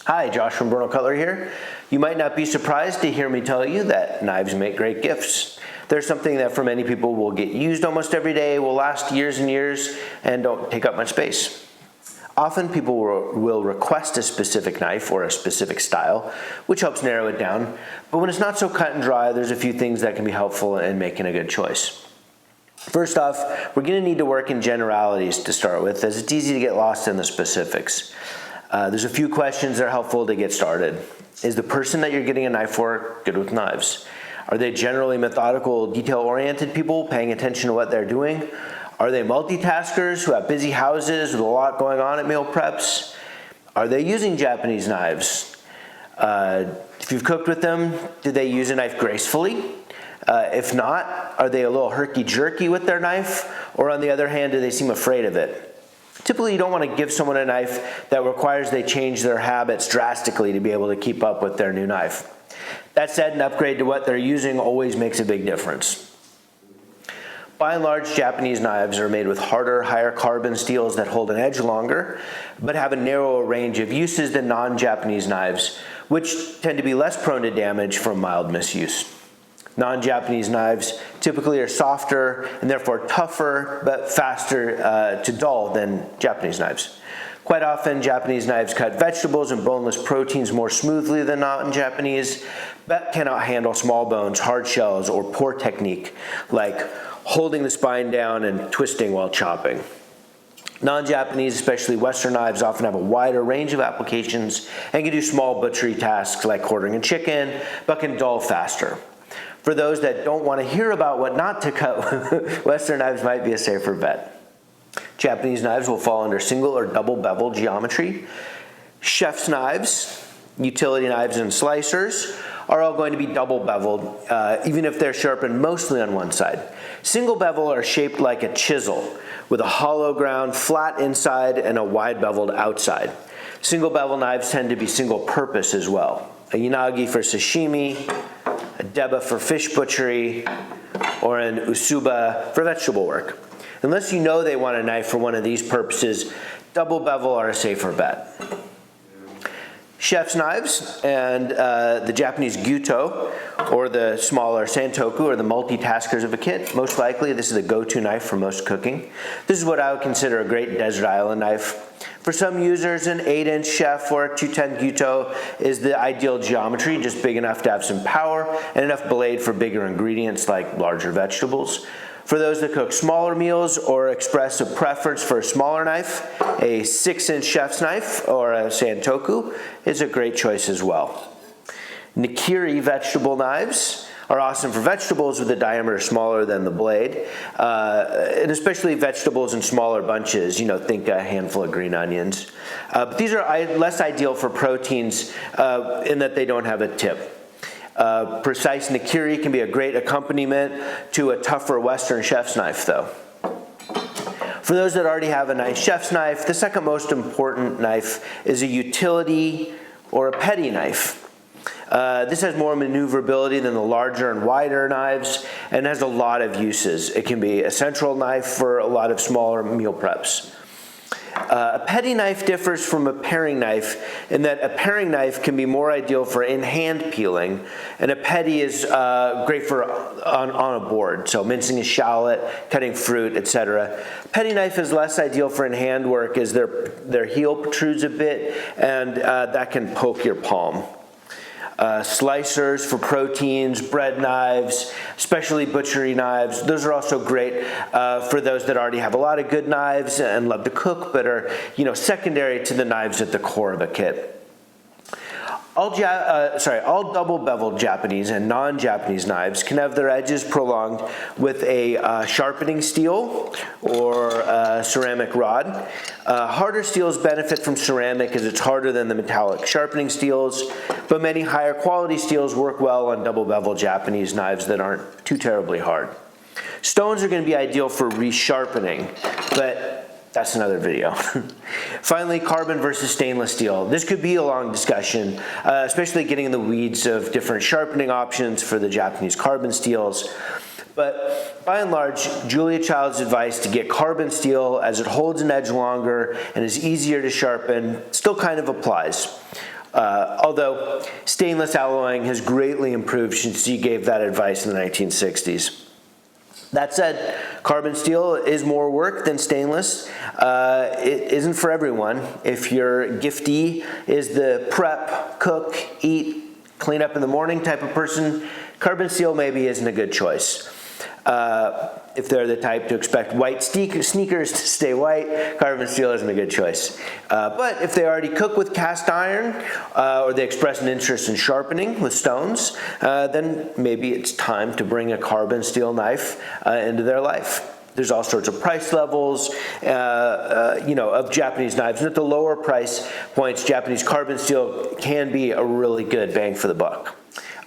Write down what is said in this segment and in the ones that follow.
Hi, Josh from Bernal Cutlery here. You might not be surprised to hear me tell you that knives make great gifts. They're something that for many people will get used almost every day, will last years and years, and don't take up much space. Often people will request a specific knife or a specific style, which helps narrow it down. But when it's not so cut and dry, there's a few things that can be helpful in making a good choice. First off, we're going to need to work in generalities to start with, as it's easy to get lost in the specifics. There's a few questions that are helpful to get started. Is the person that you're getting a knife for good with knives? Are they generally methodical, detail-oriented people paying attention to what they're doing? Are they multitaskers who have busy houses with a lot going on at meal preps? Are they using Japanese knives? If you've cooked with them, do they use a knife gracefully? If not, are they a little herky-jerky with their knife? Or on the other hand, do they seem afraid of it? Typically, you don't want to give someone a knife that requires they change their habits drastically to be able to keep up with their new knife. That said, an upgrade to what they're using always makes a big difference. By and large, Japanese knives are made with harder, higher carbon steels that hold an edge longer, but have a narrower range of uses than non-Japanese knives, which tend to be less prone to damage from mild misuse. Non-Japanese knives typically are softer and therefore tougher, but faster to dull than Japanese knives. Quite often, Japanese knives cut vegetables and boneless proteins more smoothly than non-Japanese, but cannot handle small bones, hard shells, or poor technique, like holding the spine down and twisting while chopping. Non-Japanese, especially Western knives, often have a wider range of applications and can do small butchery tasks like quartering a chicken, but can dull faster. For those that don't want to hear about what not to cut, Western knives might be a safer bet. Japanese knives will fall under single or double bevel geometry. Chef's knives, utility knives, and slicers are all going to be double beveled, even if they're sharpened mostly on one side. Single bevel are shaped like a chisel, with a hollow ground, flat inside, and a wide beveled outside. Single bevel knives tend to be single purpose as well. A yanagi for sashimi, a deba for fish butchery, or an usuba for vegetable work. Unless you know they want a knife for one of these purposes, double bevel are a safer bet. Chef's knives and the Japanese gyuto, or the smaller santoku, or the multitaskers of a kit. Most likely, this is a go-to knife for most cooking. This is what I would consider a great desert island knife. For some users, an 8-inch chef or a 210 gyuto is the ideal geometry, just big enough to have some power and enough blade for bigger ingredients like larger vegetables. For those that cook smaller meals or express a preference for a smaller knife, a 6-inch chef's knife or a santoku is a great choice as well. Nikiri vegetable knives are awesome for vegetables with a diameter smaller than the blade, and especially vegetables in smaller bunches, think a handful of green onions. But these are less ideal for proteins in that they don't have a tip. Precise nikiri can be a great accompaniment to a tougher Western chef's knife, though. For those that already have a nice chef's knife, the second most important knife is a utility or a petty knife. This has more maneuverability than the larger and wider knives and has a lot of uses. It can be a central knife for a lot of smaller meal preps. A petty knife differs from a paring knife in that a paring knife can be more ideal for in-hand peeling, and a petty is great for on a board, so mincing a shallot, cutting fruit, etc. Petty knife is less ideal for in-hand work as their heel protrudes a bit, and that can poke your palm. Slicers for proteins, bread knives, especially butchery knives. Those are also great for those that already have a lot of good knives and love to cook, but are secondary to the knives at the core of a kit. All double beveled Japanese and non-Japanese knives can have their edges prolonged with a sharpening steel or ceramic rod. Harder steels benefit from ceramic as it's harder than the metallic sharpening steels, but many higher quality steels work well on double beveled Japanese knives that aren't too terribly hard. Stones are going to be ideal for resharpening, but that's another video. Finally, carbon versus stainless steel. This could be a long discussion, especially getting in the weeds of different sharpening options for the Japanese carbon steels. But by and large, Julia Child's advice to get carbon steel as it holds an edge longer and is easier to sharpen still kind of applies. Although stainless alloying has greatly improved since you gave that advice in the 1960s. That said, carbon steel is more work than stainless. It isn't for everyone. If your giftee is the prep, cook, eat, clean up in the morning type of person, carbon steel maybe isn't a good choice. If they're the type to expect white sneakers to stay white, carbon steel isn't a good choice. But if they already cook with cast iron, or they express an interest in sharpening with stones, then maybe it's time to bring a carbon steel knife into their life. There's all sorts of price levels, of Japanese knives. And at the lower price points, Japanese carbon steel can be a really good bang for the buck.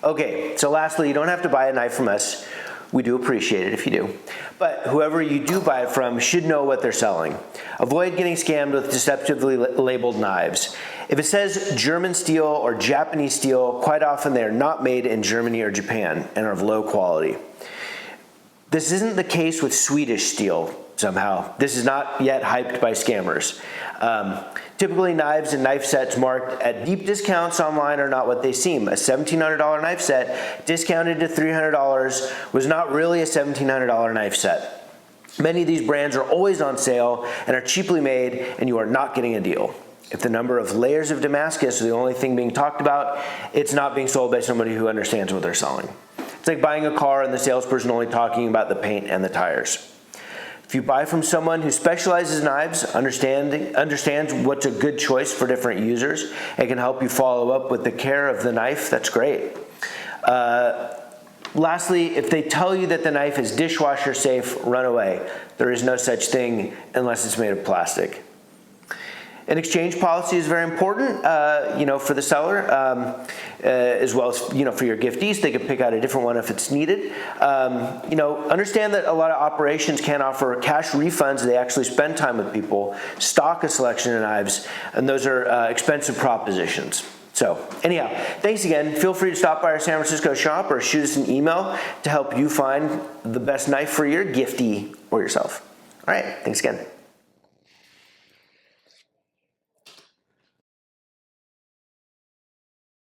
Okay, so lastly, you don't have to buy a knife from us. We do appreciate it if you do. But whoever you do buy it from should know what they're selling. Avoid getting scammed with deceptively labeled knives. If it says German steel or Japanese steel, quite often they are not made in Germany or Japan and are of low quality. This isn't the case with Swedish steel somehow. This is not yet hyped by scammers. Typically, knives and knife sets marked at deep discounts online are not what they seem. A $1,700 knife set discounted to $300 was not really a $1,700 knife set. Many of these brands are always on sale and are cheaply made, and you are not getting a deal. If the number of layers of Damascus are the only thing being talked about, it's not being sold by somebody who understands what they're selling. It's like buying a car and the salesperson only talking about the paint and the tires. If you buy from someone who specializes in knives, understands what's a good choice for different users, and can help you follow up with the care of the knife, that's great. Lastly, if they tell you that the knife is dishwasher safe, run away. There is no such thing unless it's made of plastic. An exchange policy is very important, for the seller, as well as, for your giftees. They can pick out a different one if it's needed. Understand that a lot of operations can offer cash refunds. They actually spend time with people, stock a selection of knives, and those are expensive propositions. So anyhow, thanks again. Feel free to stop by our San Francisco shop or shoot us an email to help you find the best knife for your giftee or yourself. All right, thanks again.